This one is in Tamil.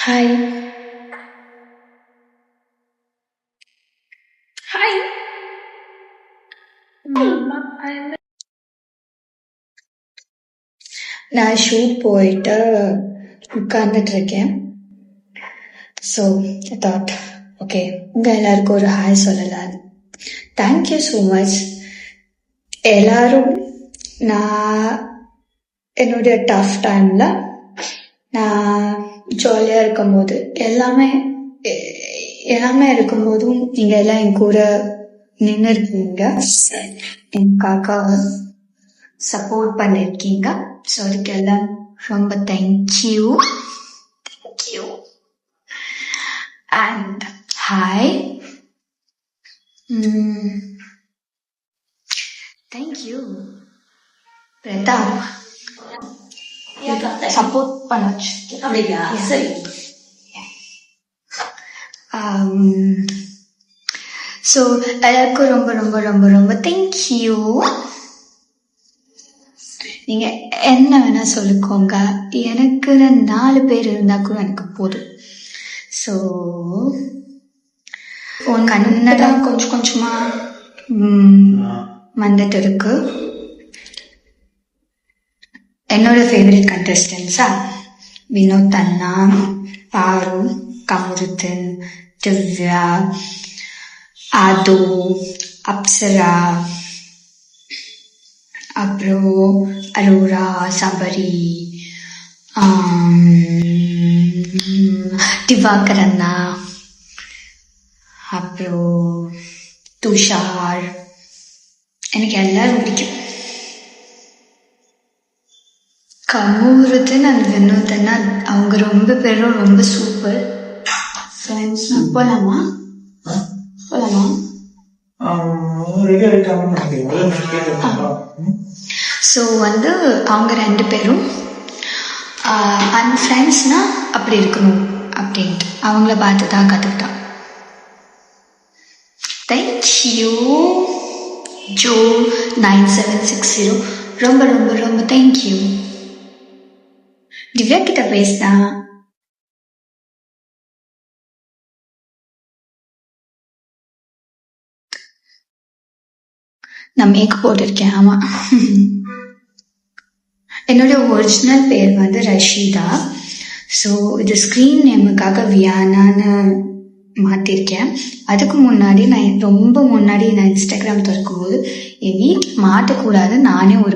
ஹாய் ஹாய் நான் ஷூட் போயிட்டு உட்கார்ந்துட்டு இருக்கேன். ஸோ தாட் ஓகே உங்கள் எல்லாருக்கும் ஒரு ஹாய் சொல்லலாம். Thank you so much. எல்லாரும் நான் என்னுடைய டஃப் டைமில் நான் ஜாலியாக இருக்கும்போது எல்லாமே இருக்கும்போதும் நீங்கள் எல்லாம் என் கூட நின்று இருக்கீங்க, எனக்காக சப்போர்ட் பண்ணியிருக்கீங்க. ஸோ அதுக்கெல்லாம் ரொம்ப thank you. And hi, thank you Pratap, support பண்ணாச்சு. அப்படியா? சரி. ஸோ எல்லாருக்கும் ரொம்ப ரொம்ப ரொம்ப ரொம்ப தேங்க்யூ. நீங்க என்ன வேணா சொல்லிக்கோங்க, எனக்கு 4 பேர் இருந்தா கூட எனக்கு போதும். ஸோ கன்னடம் கொஞ்சம் கொஞ்சமா வந்துட்டு இருக்கு. என்னோட ஃபேவரட் கண்டஸ்டன்ஸா வினோத் அண்ணா, பாரு, கமருதன், திவ்யா, ஆதோ, அப்சரா, அப்புறம் அரோரா, சபரி, திவாகர் அண்ணா, அப்புறம் துஷார், எனக்கு எல்லாரும் பிடிக்கும். கமருதன் அண்ட் வினோத் அண்ணா அவங்க ரொம்ப பேரும் ரொம்ப சூப்பர் ஃப்ரெண்ட்ஸ். போலாமா? ஸோ அவங்க 2 பேரும் அண்ட் ஃப்ரெண்ட்ஸ்னா அப்படி இருக்கணும் அப்படின்ட்டு அவங்கள பார்த்து தான் கற்றுக்கிட்டான். தேங்க்யூ ஜோ 9760, ரொம்ப ரொம்ப ரொம்ப தேங்க்யூ. திவ்யா கிட்ட பேசினா நான் மேக்கப் போட்டிருக்கேன். ஆமா, என்னோட ஒரிஜினல் பேர் ரஷீதா. ஸோ இது ஸ்க்ரீன் நேமுக்காக வியானான்னு மாற்றிருக்கேன். அதுக்கு முன்னாடி நான் ரொம்ப முன்னாடி நான் இன்ஸ்டாகிராம் திறக்கும்போது என் வீட்டில் மாட்டக்கூடாது நானே ஒரு